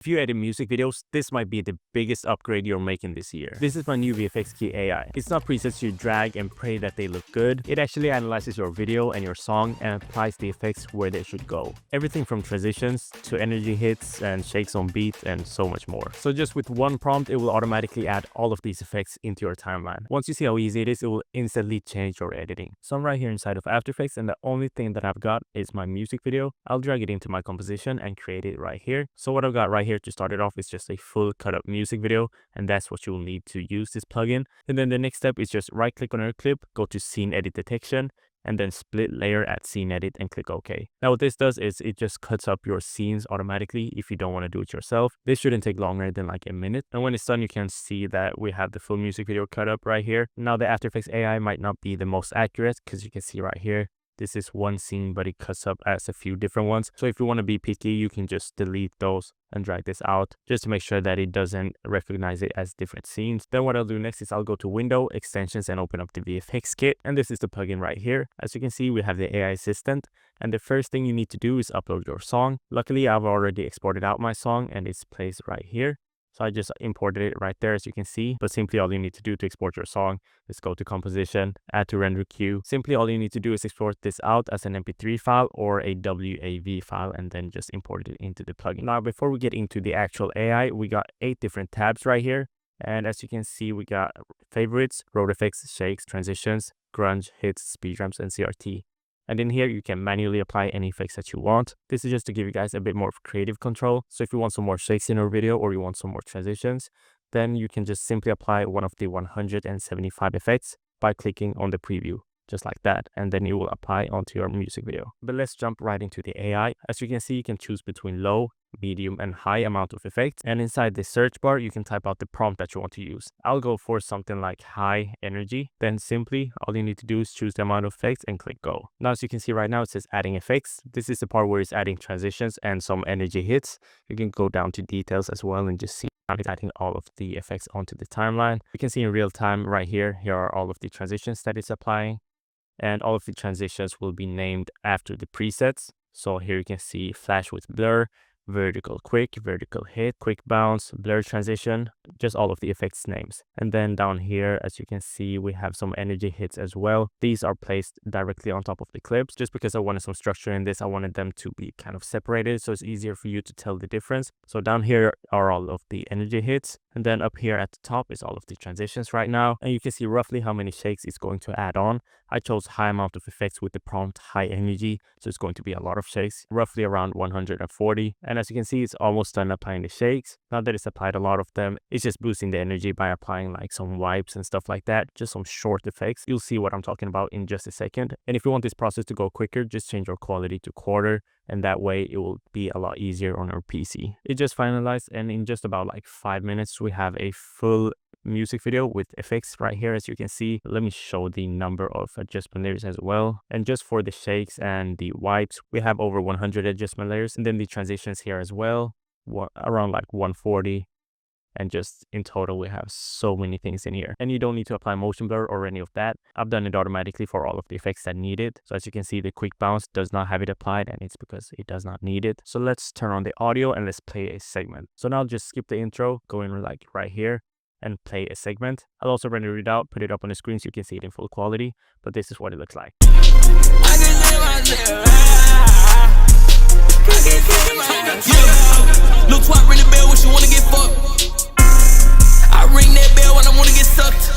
If you edit music videos, this might be the biggest upgrade you're making this year. This is my new VFX Key AI. It's not presets you drag and pray that they look good. It actually analyzes your video and your song and applies the effects where they should go. Everything from transitions to energy hits and shakes on beat and so much more. So just with one prompt, it will automatically add all of these effects into your timeline. Once you see how easy it is, it will instantly change your editing. So I'm right here inside of After Effects, and the only thing that I've got is my music video. I'll drag it into my composition and create it right here. So what I've got right here to start it off is just a full cut up music video, and that's what you'll need to use this plugin. And then the next step is just right click on your clip, go to scene edit detection, and then split layer at scene edit and click OK. Now what this does is it just cuts up your scenes automatically if you don't want to do it yourself. This shouldn't take longer than like a minute. And when it's done, you can see that we have the full music video cut up right here. Now the After Effects AI might not be the most accurate because you can see right here, this is one scene, but it cuts up as a few different ones. So if you want to be picky, you can just delete those and drag this out just to make sure that it doesn't recognize it as different scenes. Then what I'll do next is I'll go to Window, Extensions, and open up the VFX kit. And this is the plugin right here. As you can see, we have the AI assistant. And the first thing you need to do is upload your song. Luckily, I've already exported out my song and it's placed right here. So I just imported it right there, as you can see. But simply all you need to do to export your song is go to Composition, Add to Render Queue. Simply all you need to do is export this out as an MP3 file or a WAV file and then just import it into the plugin. Now, before we get into the actual AI, we got 8 different tabs right here. And as you can see, we got Favorites, Road Effects, Shakes, Transitions, Grunge, Hits, Speed Ramps, and CRT. And in here, you can manually apply any effects that you want. This is just to give you guys a bit more creative control. So if you want some more shakes in your video or you want some more transitions, then you can just simply apply one of the 175 effects by clicking on the preview, just like that. And then it will apply onto your music video. But let's jump right into the AI. As you can see, you can choose between low, medium, and high amount of effects. And inside the search bar, you can type out the prompt that you want to use. I'll go for something like high energy. Then simply all you need to do is choose the amount of effects and click go. Now, as you can see right now, it says adding effects. This is the part where it's adding transitions and some energy hits. You can go down to details as well and just see it's adding all of the effects onto the timeline. You can see in real time right here, here are all of the transitions that it's applying. And all of the transitions will be named after the presets. So here you can see flash with blur, vertical quick, vertical hit, quick bounce, blur transition, just all of the effects names. And then down here, as you can see, we have some energy hits as well. These are placed directly on top of the clips. Just because I wanted some structure in this, I wanted them to be kind of separated so it's easier for you to tell the difference. So down here are all of the energy hits. And then up here at the top is all of the transitions right now. And you can see roughly how many shakes it's going to add on. I chose high amount of effects with the prompt high energy. So it's going to be a lot of shakes, roughly around 140. And as you can see, it's almost done applying the shakes. Now that it's applied a lot of them, it's just boosting the energy by applying like some wipes and stuff like that. Just some short effects. You'll see what I'm talking about in just a second. And if you want this process to go quicker, just change your quality to quarter. And that way it will be a lot easier on our PC. It just finalized, and in just about like 5 minutes, we have a full music video with effects right here. As you can see, let me show the number of adjustment layers as well. And just for the shakes and the wipes, we have over 100 adjustment layers. And then the transitions here as well, around like 140. And just in total, we have so many things in here. And you don't need to apply motion blur or any of that. I've done it automatically for all of the effects that need it. So as you can see, the quick bounce does not have it applied, and it's because it does not need it. So let's turn on the audio and let's play a segment. So now just skip the intro, go in like right here and play a segment. I'll also render it out, put it up on the screen so you can see it in full quality. But this is what it looks like. Look, twat, ring the bell when she wanna get fucked. I ring that bell when I wanna get sucked.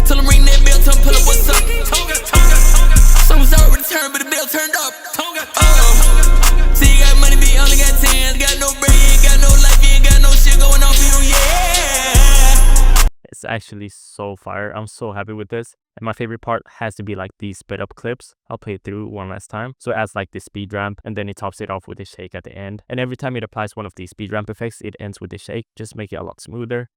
Tell them ring that bell, tell them pull up what's up. Someone's already turned, but the bell turned up. See, you got money, but you only got 10. Got no brain, you ain't got no life, you ain't got no shit going on for you, yeah. It's actually so fire. I'm so happy with this. And my favorite part has to be like these sped up clips. I'll play it through one last time. So it adds like the speed ramp, and then it tops it off with a shake at the end. And every time it applies one of these speed ramp effects, it ends with a shake. Just make it a lot smoother.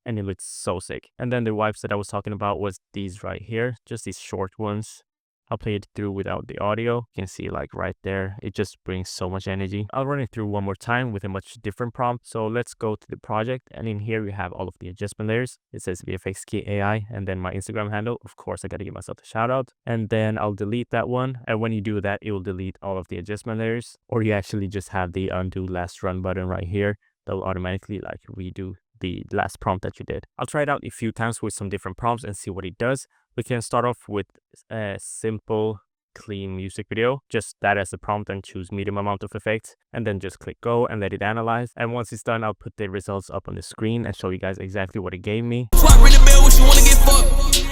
And it looks so sick. And then the wipes that I was talking about was these right here. Just these short ones. I'll play it through without the audio. You can see like right there, it just brings so much energy. I'll run it through one more time with a much different prompt. So let's go to the project, and in here we have all of the adjustment layers. It says VFX Key AI and then my Instagram handle. Of course, I gotta give myself a shout out, and then I'll delete that one. And when you do that, it will delete all of the adjustment layers, or you actually just have the undo last run button right here. That will automatically like redo the last prompt that you did. I'll try it out a few times with some different prompts and see what it does. We can start off with a simple clean music video, just that as a prompt, and choose medium amount of effects, and then just click go and let it analyze. And once it's done, I'll put the results up on the screen and show you guys exactly what it gave me. So I ring the bell when she wanna get fucked.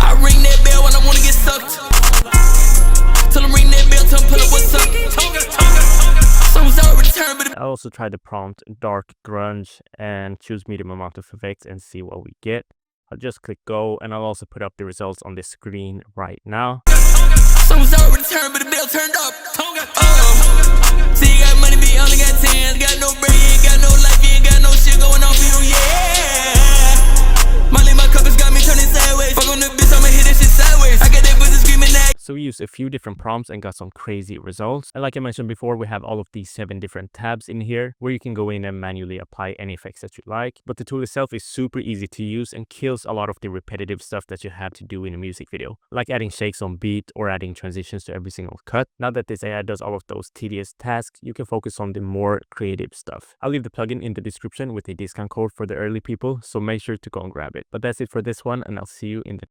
I ring that bell when I wanna get sucked. Tell them ring that bell, tell them pull up what's up. I also tried the prompt dark grunge and choose medium amount of effects and see what we get. I'll just click go, and I'll also put up the results on the screen right now. Someone's already turned, but the bell turned up. See, you got money, but you only got 10. Got no brain, you ain't got no life, you ain't got no shit going on for you, yeah. My cup has got me turning sideways. Fuck on the bitch, I'ma hit that shit sideways. I got that pussy screaming that. So we used a few different prompts and got some crazy results. And like I mentioned before, we have all of these 7 different tabs in here where you can go in and manually apply any effects that you like. But the tool itself is super easy to use and kills a lot of the repetitive stuff that you have to do in a music video, like adding shakes on beat or adding transitions to every single cut. Now that this AI does all of those tedious tasks, you can focus on the more creative stuff. I'll leave the plugin in the description with a discount code for the early people, so make sure to go and grab it. But that's it for this one, and I'll see you in the